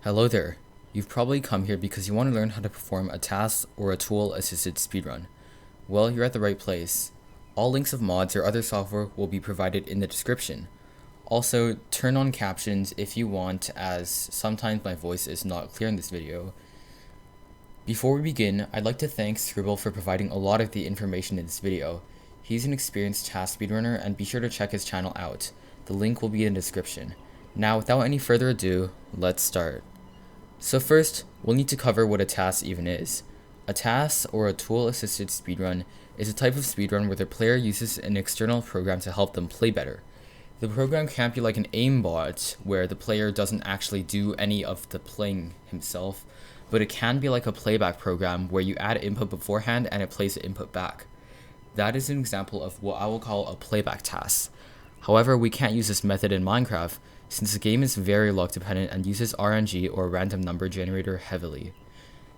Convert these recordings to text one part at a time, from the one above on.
Hello there. You've probably come here because you want to learn how to perform a task or a tool-assisted speedrun. Well, you're at the right place. All links of mods or other software will be provided in the description. Also, turn on captions if you want, as sometimes my voice is not clear in this video. Before we begin, I'd like to thank Scribble for providing a lot of the information in this video. He's an experienced task speedrunner, and be sure to check his channel out. The link will be in the description. Now, without any further ado, let's start. So first, we'll need to cover what a TAS even is. A TAS, or a tool-assisted speedrun, is a type of speedrun where the player uses an external program to help them play better. The program can't be like an aimbot, where the player doesn't actually do any of the playing himself, but it can be like a playback program where you add input beforehand and it plays the input back. That is an example of what I will call a playback TAS. However, we can't use this method in Minecraft, since the game is very luck dependent and uses RNG or random number generator heavily.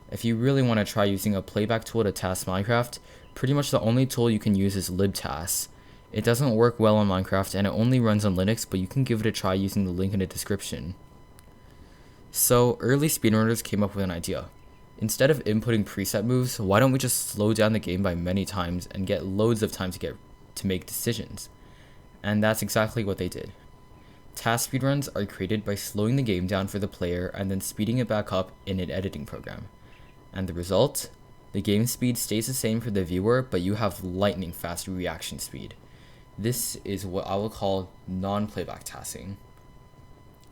If you really want to try using a playback tool to TAS Minecraft, pretty much the only tool you can use is libtas. It doesn't work well on Minecraft and it only runs on Linux, but you can give it a try using the link in the description. So, early speedrunners came up with an idea. Instead of inputting preset moves, why don't we just slow down the game by many times and get loads of time to make decisions? And that's exactly what they did. TAS speedruns are created by slowing the game down for the player and then speeding it back up in an editing program. And the result? The game speed stays the same for the viewer, but you have lightning fast reaction speed. This is what I will call non-playback TASing.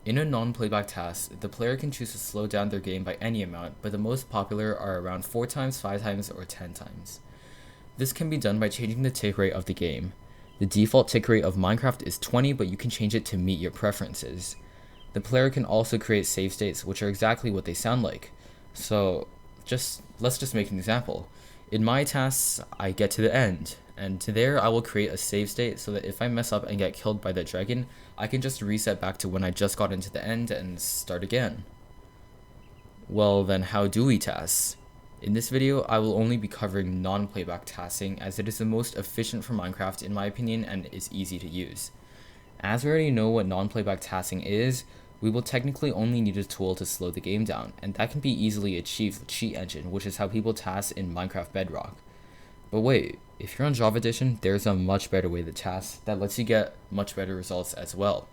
In a non-playback TAS, the player can choose to slow down their game by any amount, but the most popular are around 4 times, 5 times, or 10 times. This can be done by changing the tick rate of the game. The default tick rate of Minecraft is 20, but you can change it to meet your preferences. The player can also create save states, which are exactly what they sound like. So, let's just make an example. In my TAS, I get to the end, and there I will create a save state so that if I mess up and get killed by the dragon, I can just reset back to when I just got into the end and start again. Well then, how do we TAS? In this video, I will only be covering non-playback TASing as it is the most efficient for Minecraft in my opinion and is easy to use. As we already know what non-playback TASing is, we will technically only need a tool to slow the game down, and that can be easily achieved with Cheat Engine, which is how people TAS in Minecraft Bedrock. But wait, if you're on Java Edition, there's a much better way to TAS that lets you get much better results as well.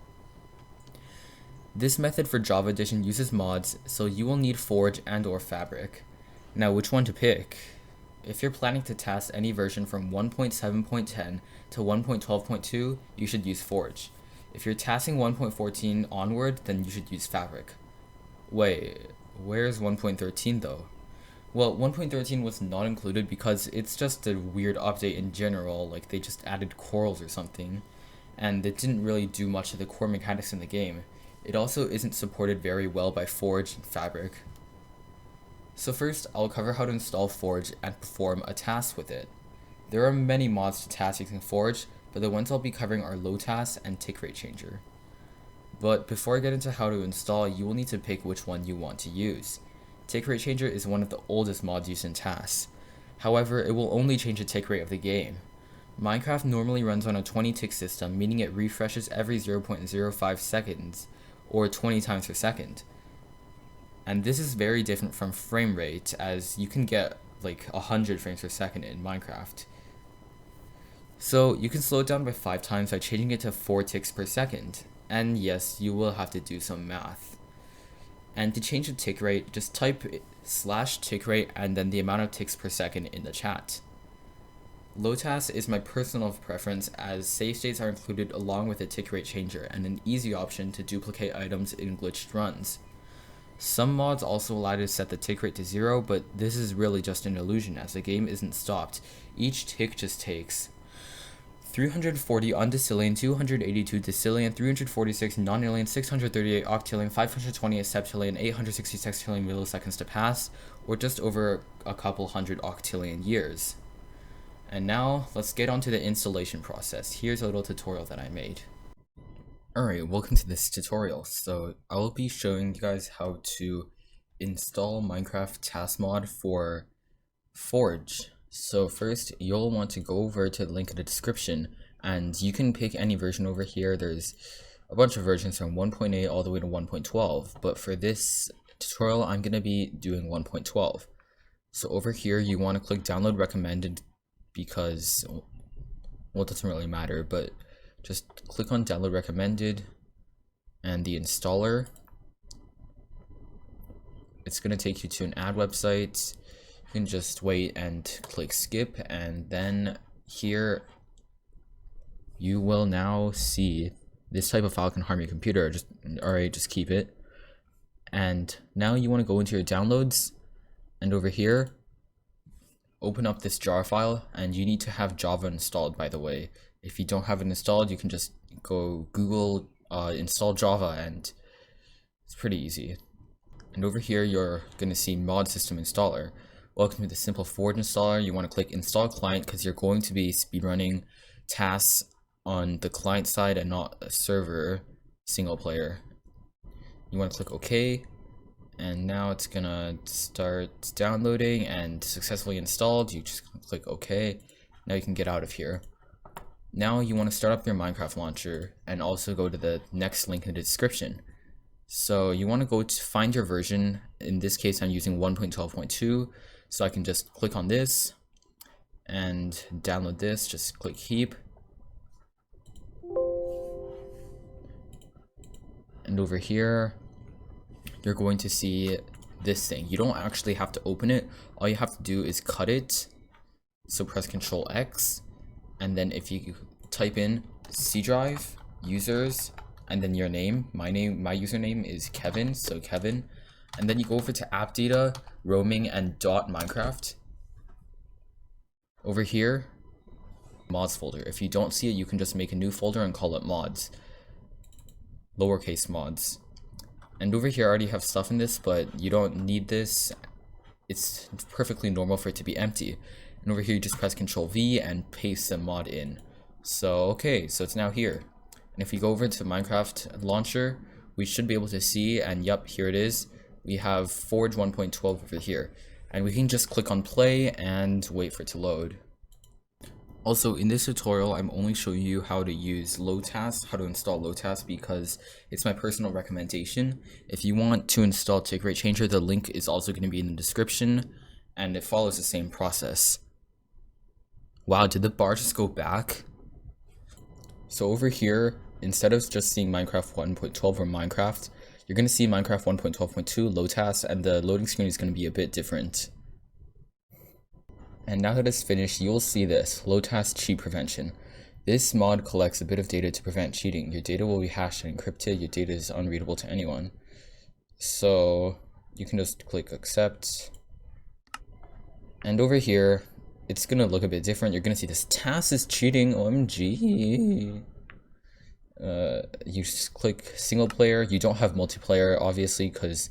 This method for Java Edition uses mods, so you will need Forge and or Fabric. Now, which one to pick? If you're planning to TAS any version from 1.7.10 to 1.12.2, you should use Forge. If you're TASing 1.14 onward, then you should use Fabric. Wait, where's 1.13 though? Well, 1.13 was not included because it's just a weird update in general, like they just added corals or something, and it didn't really do much of the core mechanics in the game. It also isn't supported very well by Forge and Fabric. So first, I'll cover how to install Forge and perform a TAS with it. There are many mods to TAS using Forge, but the ones I'll be covering are lotas and tick rate changer. But before I get into how to install, you will need to pick which one you want to use. Tick rate changer is one of the oldest mods used in TAS. However, it will only change the tick rate of the game. Minecraft normally runs on a 20 tick system, meaning it refreshes every 0.05 seconds, or 20 times per second. And this is very different from frame rate, as you can get like 100 frames per second in Minecraft. So you can slow it down by 5 times by changing it to 4 ticks per second. And yes, you will have to do some math. And to change the tick rate, just type /tick rate and then the amount of ticks per second in the chat. Lotas is my personal preference as save states are included along with a tick rate changer and an easy option to duplicate items in glitched runs. Some mods also allow you to set the tick rate to 0, but this is really just an illusion as the game isn't stopped. Each tick just takes 340 undecillion, 282 decillion, 346 nonillion, 638 octillion, 528 septillion, 860 sextillion milliseconds to pass, or just over a couple hundred octillion years. And now, let's get on to the installation process. Here's a little tutorial that I made. Alright, welcome to this tutorial. So I will be showing you guys how to install Minecraft TAS mod for Forge. So first, you'll want to go over to the link in the description, and you can pick any version over here. There's a bunch of versions from 1.8 all the way to 1.12, but for this tutorial, I'm going to be doing 1.12. So over here, you want to click download recommended because, well, it doesn't really matter, but just click on download recommended and the installer. It's going to take you to an ad website. You can just wait and click skip, and then here you will now see this type of file can harm your computer. Just keep it. And now you want to go into your downloads, and over here open up this jar file, and you need to have Java installed, by the way. If you don't have it installed, you can just go Google install Java, and it's pretty easy. And over here you're going to see mod system installer. Welcome to the simple Forge installer. You want to click install client because you're going to be speedrunning tasks on the client side and not a server single player. You want to click OK, and now it's gonna start downloading and successfully installed. You just click OK. Now you can get out of here. Now you want to start up your Minecraft launcher and also go to the next link in the description. So you want to go to find your version. In this case, I'm using 1.12.2, so I can just click on this and download this. Just click heap. And over here, you're going to see this thing. You don't actually have to open it. All you have to do is cut it. So press Ctrl X, and then if you type in C drive, users, and then your name, my username is Kevin, so Kevin, and then you go over to app data, roaming, and .minecraft. Over here, mods folder. If you don't see it, you can just make a new folder and call it mods, lowercase mods. And over here I already have stuff in this, but you don't need this. It's perfectly normal for it to be empty. And over here you just press Ctrl V and paste the mod in. So okay, so it's now here. And if we go over to Minecraft launcher, we should be able to see, and yep, here it is. We have Forge 1.12 over here. And we can just click on play and wait for it to load. Also, in this tutorial, I'm only showing you how to use lotas, how to install lotas, because it's my personal recommendation. If you want to install tick rate changer, the link is also going to be in the description, and it follows the same process. Wow, did the bar just go back? So over here, instead of just seeing Minecraft 1.12 or Minecraft, you're going to see Minecraft 1.12.2 lotas, and the loading screen is going to be a bit different. And now that it's finished, you'll see this, lotas cheat prevention. This mod collects a bit of data to prevent cheating. Your data will be hashed and encrypted. Your data is unreadable to anyone. So you can just click accept. And over here, it's gonna look a bit different. You're gonna see this TAS is cheating, OMG. You just click single player. You don't have multiplayer, obviously, because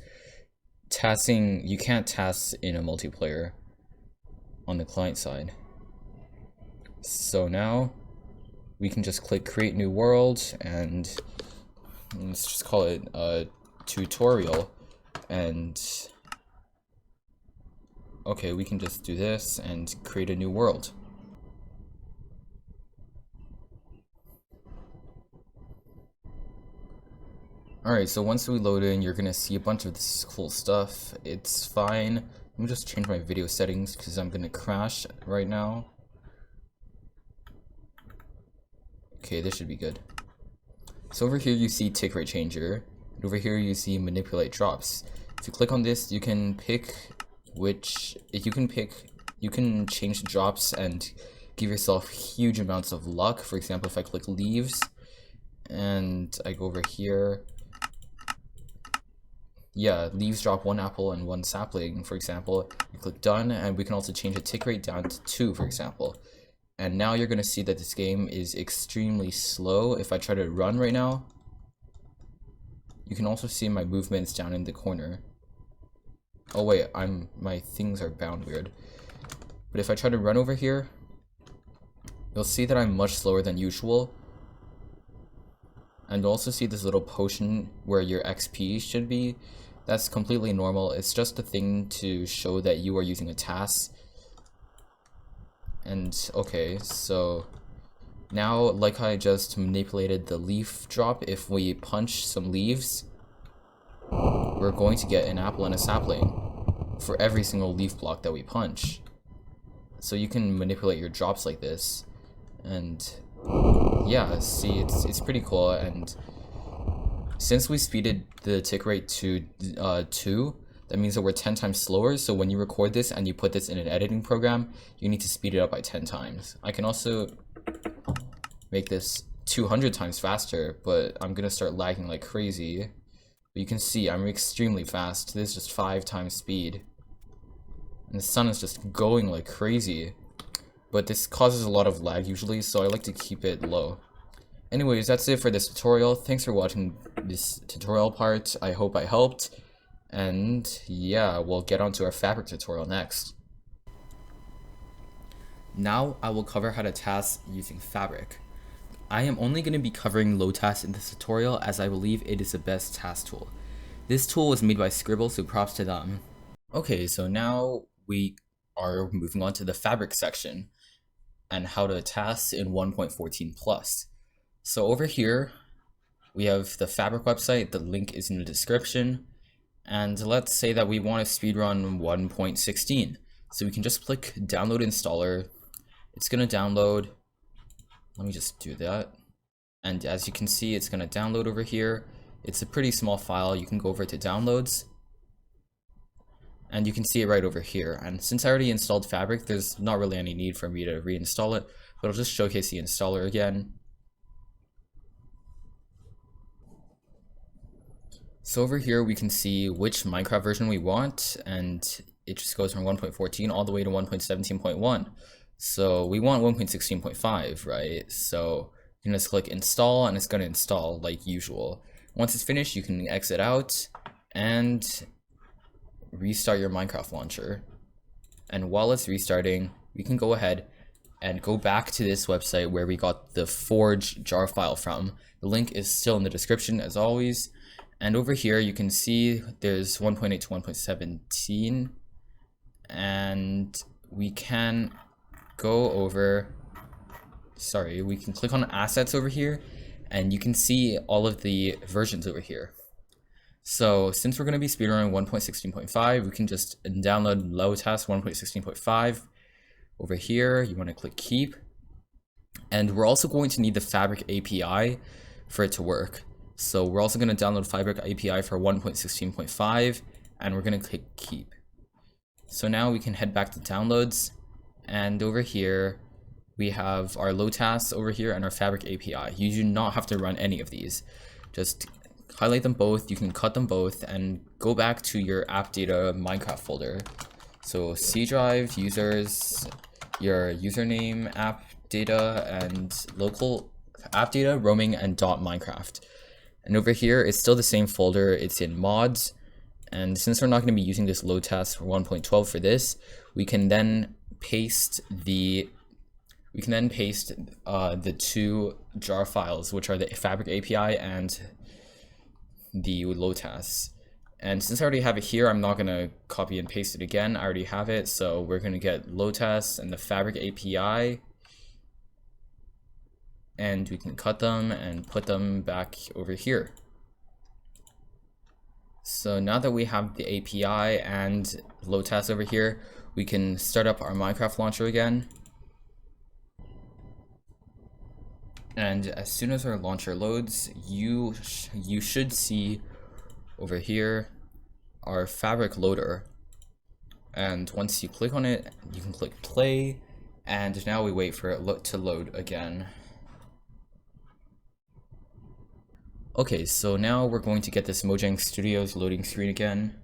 tassing, you can't TAS in a multiplayer on the client side. So now we can just click create new world, and let's just call it a tutorial. And okay, we can just do this and create a new world. Alright, so once we load in, you're gonna see a bunch of this cool stuff. It's fine. Let me just change my video settings because I'm gonna crash right now. Okay, this should be good. So over here you see tick rate changer, and over here you see manipulate drops. If you click on this, you can pick you can change the drops and give yourself huge amounts of luck. For example, if I click leaves and I go over here, yeah, leaves drop 1 apple and 1 sapling, for example. You click done, and we can also change the tick rate down to 2, for example. And now you're going to see that this game is extremely slow. If I try to run right now, you can also see my movements down in the corner. Oh wait, my things are bound weird. But if I try to run over here, you'll see that I'm much slower than usual. And you'll also see this little potion where your XP should be. That's completely normal. It's just a thing to show that you are using a TAS. And okay, so now, like I just manipulated the leaf drop, if we punch some leaves, we're going to get an apple and a sapling for every single leaf block that we punch. So you can manipulate your drops like this, and yeah, see, it's pretty cool. And since we speeded the tick rate to 2, that means that we're 10 times slower. So when you record this and you put this in an editing program, you need to speed it up by 10 times. I can also make this 200 times faster, but I'm gonna start lagging like crazy. But you can see I'm extremely fast. This is just 5 times speed. And the sun is just going like crazy. But this causes a lot of lag usually, so I like to keep it low. Anyways, that's it for this tutorial. Thanks for watching this tutorial part. I hope I helped. And yeah, we'll get on to our fabric tutorial next. Now I will cover how to TAS using fabric. I am only going to be covering lotas in this tutorial as I believe it is the best TAS tool. This tool was made by Scribble, so props to them. Okay, so now we are moving on to the fabric section and how to TAS in 1.14 plus. So over here, we have the fabric website. The link is in the description. And let's say that we want to speedrun 1.16. So we can just click download installer. It's going to download. Let me just do that. And as you can see, it's going to download over here. It's a pretty small file. You can go over to downloads. And you can see it right over here. And since I already installed fabric, there's not really any need for me to reinstall it. But I'll just showcase the installer again. So over here we can see which Minecraft version we want, and it just goes from 1.14 all the way to 1.17.1. So we want 1.16.5, right? So you can just click install and it's going to install like usual. Once it's finished, you can exit out and restart your Minecraft launcher. And while it's restarting, we can go ahead and go back to this website where we got the forge jar file from. The link is still in the description as always. And over here you can see there's 1.8 to 1.17, and we can go over, we can click on assets over here and you can see all of the versions over here. So since we're going to be speedrunning 1.16.5, we can just download lotas 1.16.5. Over here you want to click keep, and we're also going to need the fabric API for it to work. So we're also going to download Fabric API for 1.16.5, and we're going to click keep. So now we can head back to downloads, and over here we have our lotas over here and our Fabric API. You do not have to run any of these. Just highlight them both, you can cut them both, and go back to your app data Minecraft folder. So C drive, users, your username, app data, and local app data, roaming, and .minecraft. And over here, it's still the same folder. It's in mods. And since we're not going to be using this lotas for 1.12 for this, we can then paste the two jar files, which are the Fabric API and the lotas. And since I already have it here, I'm not going to copy and paste it again. I already have it. So we're going to get lotas and the Fabric API. And we can cut them and put them back over here. So now that we have the API and lotas over here, we can start up our Minecraft launcher again. And as soon as our launcher loads, you should see over here our fabric loader. And once you click on it, you can click play, and now we wait for it to load again. Okay, so now we're going to get this Mojang Studios loading screen again.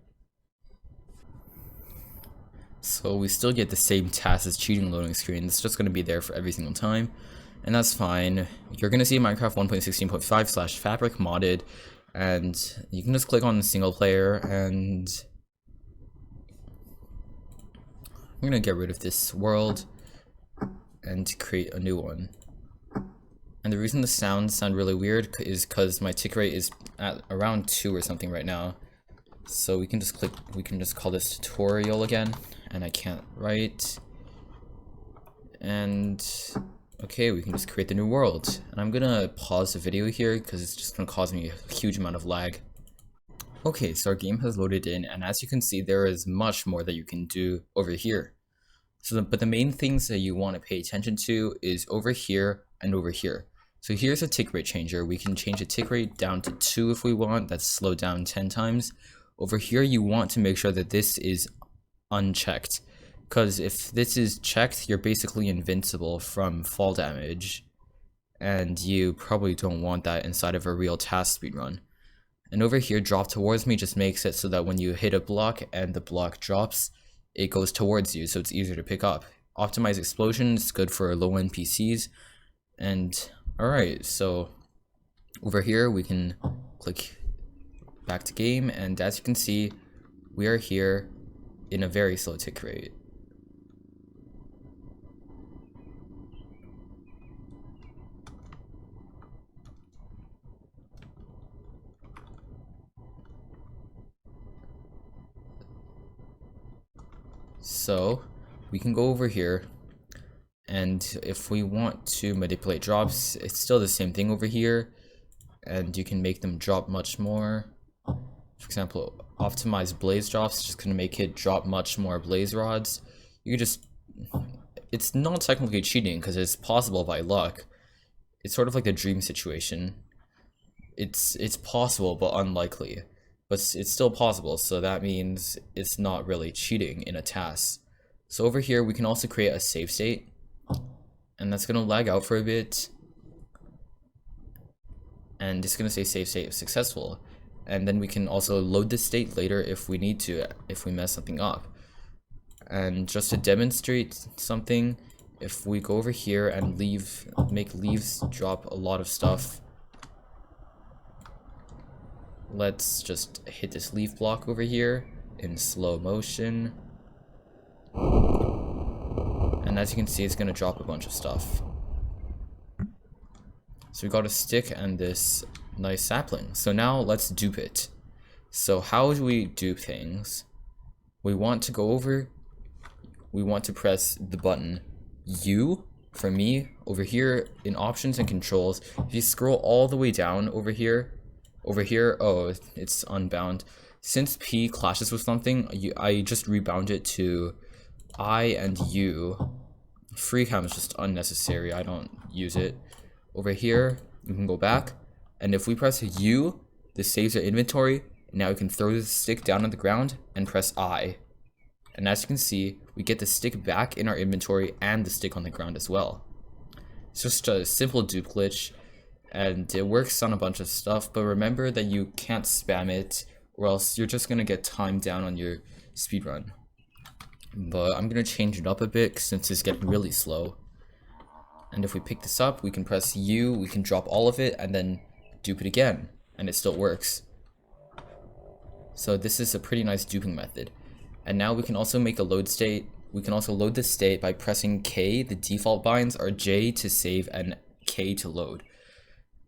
So we still get the same TAS as cheating loading screen. It's just going to be there for every single time, and that's fine. You're going to see Minecraft 1.16.5/fabric modded, and you can just click on single player, and I'm going to get rid of this world and create a new one. And the reason the sounds sound really weird is because my tick rate is at around 2 or something right now. So we can just call this tutorial again, and I can't write. And okay, we can just create the new world. And I'm gonna pause the video here because it's just gonna cause me a huge amount of lag. Okay, so our game has loaded in, and as you can see, there is much more that you can do over here. But the main things that you want to pay attention to is over here and over here. So here's a tick rate changer. We can change the tick rate down to 2 if we want. That's slowed down 10 times. Over here, you want to make sure that this is unchecked, because if this is checked, you're basically invincible from fall damage, and you probably don't want that inside of a real TAS speedrun. And over here, drop towards me just makes it so that when you hit a block and the block drops, it goes towards you, so it's easier to pick up. Optimize explosion is good for low-end PCs. And alright, so over here we can click back to game, and as you can see, we are here in a very slow tick rate. So we can go over here, and if we want to manipulate drops, it's still the same thing over here, and you can make them drop much more. For example, optimize blaze drops, just gonna make it drop much more blaze rods. You just, it's not technically cheating because it's possible by luck. It's sort of like the dream situation. It's possible but unlikely, but it's still possible, so that means it's not really cheating in a TAS. So over here we can also create a save state, and that's gonna lag out for a bit, and it's gonna say save state successful. And then we can also load this state later if we need to, if we mess something up. And just to demonstrate something, if we go over here and make leaves drop a lot of stuff, let's just hit this leaf block over here in slow motion. And as you can see, it's gonna drop a bunch of stuff. So we got a stick and this nice sapling. So now let's dupe it. So how do we dupe things? We want to go over, we want to press the button U for me over here in options and controls. If you scroll all the way down over here, oh, it's unbound. Since P clashes with something, I just rebound it to I and U. Free cam is just unnecessary, I don't use it. Over here, you can go back, and if we press U, this saves our inventory. Now we can throw the stick down on the ground and press I. And as you can see, we get the stick back in our inventory and the stick on the ground as well. It's just a simple dupe glitch, and it works on a bunch of stuff, but remember that you can't spam it, or else you're just gonna get timed down on your speedrun. But I'm gonna change it up a bit since it's getting really slow. And if we pick this up, we can press U, we can drop all of it, and then dupe it again, and it still works. So this is a pretty nice duping method. And now we can also make a load state. We can also load this state by pressing K. The default binds are J to save and K to load.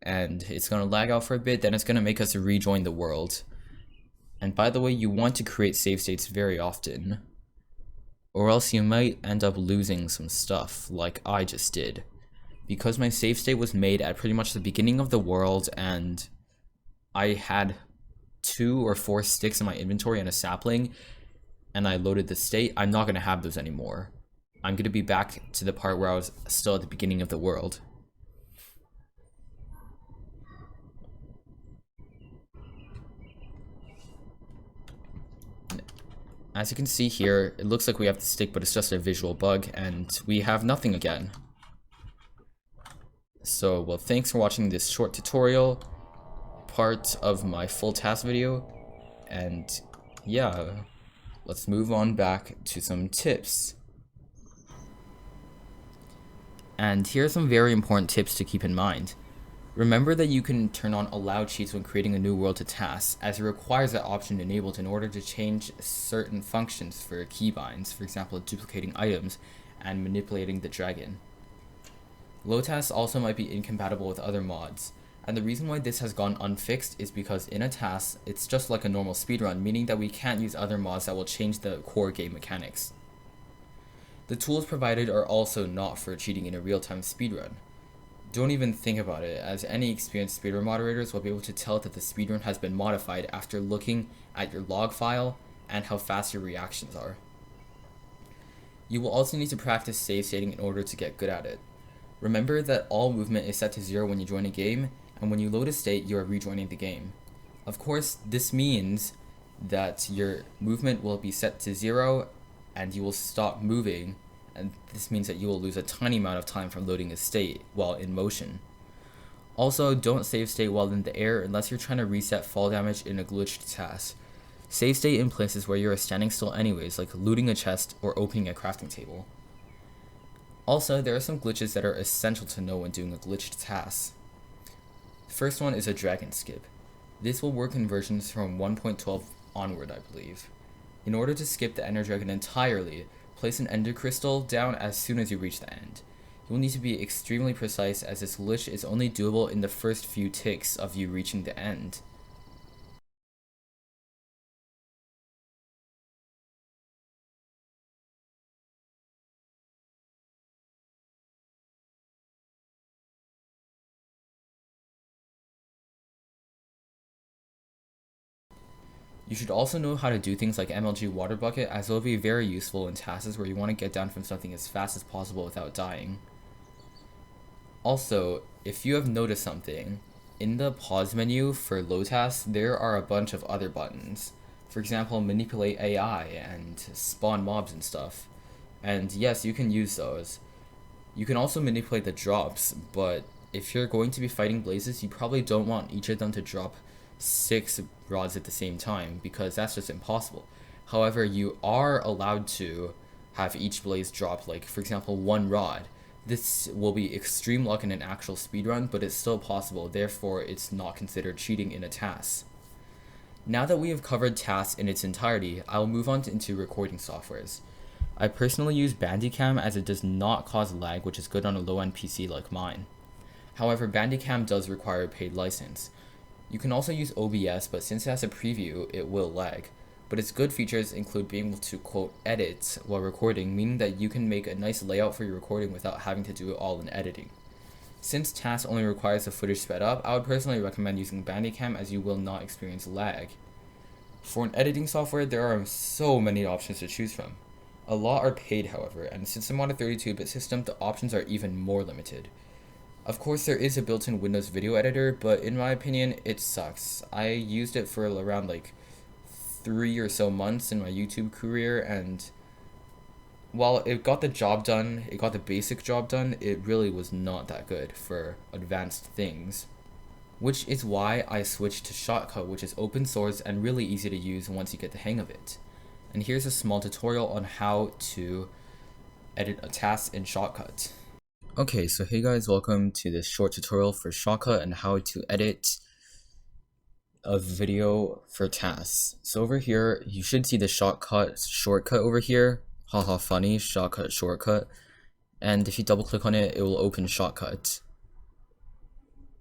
And it's gonna lag out for a bit, then it's gonna make us rejoin the world. And by the way, you want to create save states very often, or else you might end up losing some stuff like I just did. Because my save state was made at pretty much the beginning of the world, and I had 2 or 4 sticks in my inventory and a sapling, and I loaded the state, I'm not going to have those anymore. I'm going to be back to the part where I was still at the beginning of the world. As you can see here, it looks like we have the stick, but it's just a visual bug, and we have nothing again. So, well, thanks for watching this short tutorial, part of my full TAS video, and yeah, let's move on back to some tips. And here are some very important tips to keep in mind. Remember that you can turn on allow cheats when creating a new world to TAS, as it requires that option enabled in order to change certain functions for keybinds, for example duplicating items and manipulating the dragon. Lotas also might be incompatible with other mods, and the reason why this has gone unfixed is because in a TAS, it's just like a normal speedrun, meaning that we can't use other mods that will change the core game mechanics. The tools provided are also not for cheating in a real-time speedrun. Don't even think about it, as any experienced speedrun moderators will be able to tell that the speedrun has been modified after looking at your log file and how fast your reactions are. You will also need to practice save stating in order to get good at it. Remember that all movement is set to 0 when you join a game, and when you load a state, you are rejoining the game. Of course, this means that your movement will be set to 0 and you will stop moving, and this means that you will lose a tiny amount of time from loading a state while in motion. Also, don't save state while in the air unless you're trying to reset fall damage in a glitched TAS. Save state in places where you are standing still anyways, like looting a chest or opening a crafting table. Also, there are some glitches that are essential to know when doing a glitched TAS. The first one is a dragon skip. This will work in versions from 1.12 onward, I believe. In order to skip the ender dragon entirely, place an ender crystal down as soon as you reach the end. You will need to be extremely precise, as this glitch is only doable in the first few ticks of you reaching the end. You should also know how to do things like MLG water bucket, as it will be very useful in tasks where you want to get down from something as fast as possible without dying. Also, if you have noticed something, in the pause menu for lotas, there are a bunch of other buttons. For example, manipulate AI and spawn mobs and stuff. And yes, you can use those. You can also manipulate the drops, but if you're going to be fighting blazes, you probably don't want each of them to drop 6 rods at the same time, because that's just impossible. However, you are allowed to have each blaze drop, like, for example, 1 rod. This will be extreme luck in an actual speedrun, but it's still possible, therefore it's not considered cheating in a TAS. Now that we have covered TAS in its entirety, I will move on into recording softwares. I personally use Bandicam as it does not cause lag, which is good on a low-end PC like mine. However, Bandicam does require a paid license. You can also use OBS, but since it has a preview, it will lag. But its good features include being able to, quote, edit while recording, meaning that you can make a nice layout for your recording without having to do it all in editing. Since TAS only requires the footage sped up, I would personally recommend using Bandicam, as you will not experience lag. For an editing software, there are so many options to choose from. A lot are paid, however, and since I'm on a 32-bit system, the options are even more limited. Of course, there is a built-in Windows video editor, but in my opinion, it sucks. I used it for around like 3 or so months in my YouTube career, and while it got the job done, it got the basic job done, it really was not that good for advanced things. Which is why I switched to Shotcut, which is open source and really easy to use once you get the hang of it. And here's a small tutorial on how to edit a task in Shotcut. Okay, so hey guys, welcome to this short tutorial for Shotcut and how to edit a video for tasks. So over here, you should see the Shotcut shortcut over here. Haha, funny, Shotcut shortcut. And if you double click on it, it will open Shotcut.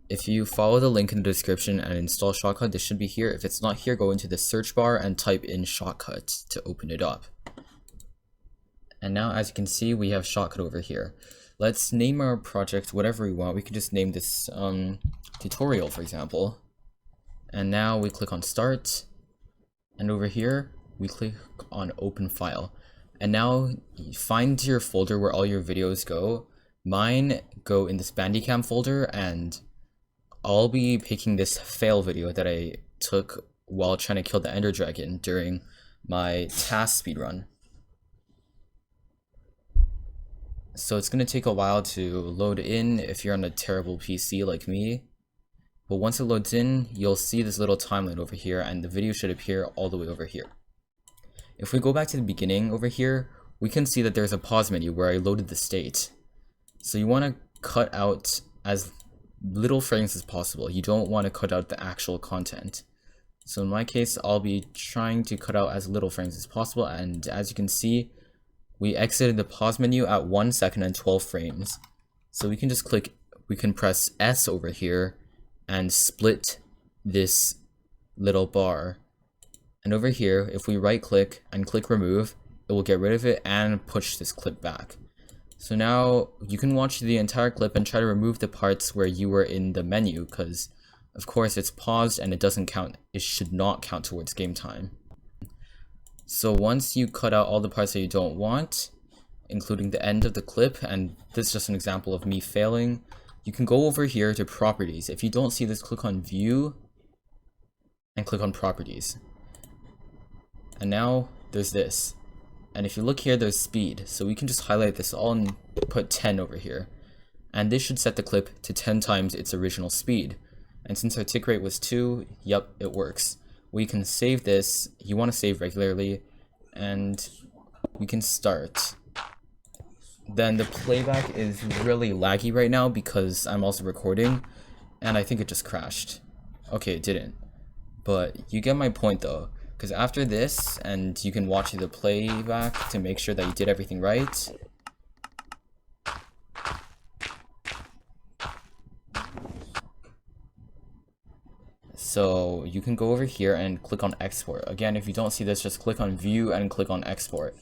If you follow the link in the description and install Shotcut, this should be here. If it's not here, go into the search bar and type in Shotcut to open it up. And now, as you can see, we have Shotcut over here. Let's name our project whatever we want. We can just name this tutorial, for example. And now we click on Start. And over here, we click on Open File. And now, find your folder where all your videos go. Mine go in this Bandicam folder, and I'll be picking this fail video that I took while trying to kill the Ender Dragon during my TAS speedrun. So it's going to take a while to load in if you're on a terrible PC like me. But once it loads in, you'll see this little timeline over here, and the video should appear all the way over here. If we go back to the beginning over here, we can see that there's a pause menu where I loaded the state. So you want to cut out as little frames as possible. You don't want to cut out the actual content. So in my case, I'll be trying to cut out as little frames as possible, and as you can see, we exited the pause menu at 1 second and 12 frames. So we can just we can press S over here and split this little bar. And over here, if we right click and click remove, it will get rid of it and push this clip back. So now you can watch the entire clip and try to remove the parts where you were in the menu, because of course it's paused and it doesn't count. It should not count towards game time. So once you cut out all the parts that you don't want, including the end of the clip, and this is just an example of me failing, you can go over here to properties. If you don't see this, click on view and click on properties. And now there's this. And if you look here, there's speed. So we can just highlight this all and put 10 over here. And this should set the clip to 10 times its original speed. And since our tick rate was 2, yep, it works. We can save this. You want to save regularly. And we can start. Then the playback is really laggy right now because I'm also recording. And I think it just crashed. Okay, it didn't. But you get my point though. Because after this, and you can watch the playback to make sure that you did everything right. So you can go over here and click on export. Again, if you don't see this, just click on view and click on export.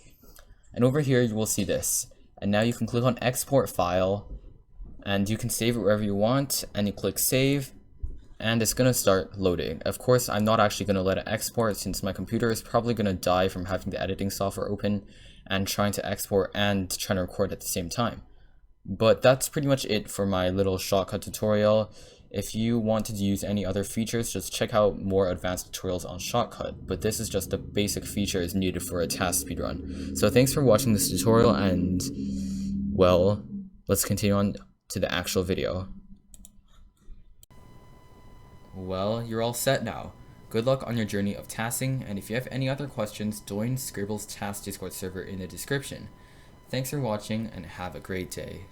And over here you will see this. And now you can click on export file and you can save it wherever you want, and you click save. And it's gonna start loading. Of course, I'm not actually gonna let it export since my computer is probably gonna die from having the editing software open and trying to export and trying to record at the same time. But that's pretty much it for my little Shotcut tutorial. If you wanted to use any other features, just check out more advanced tutorials on Shotcut. But this is just the basic features needed for a TAS speedrun. So thanks for watching this tutorial, and well, let's continue on to the actual video. Well, you're all set now. Good luck on your journey of TASing, and if you have any other questions, join Scribble's TAS Discord server in the description. Thanks for watching, and have a great day.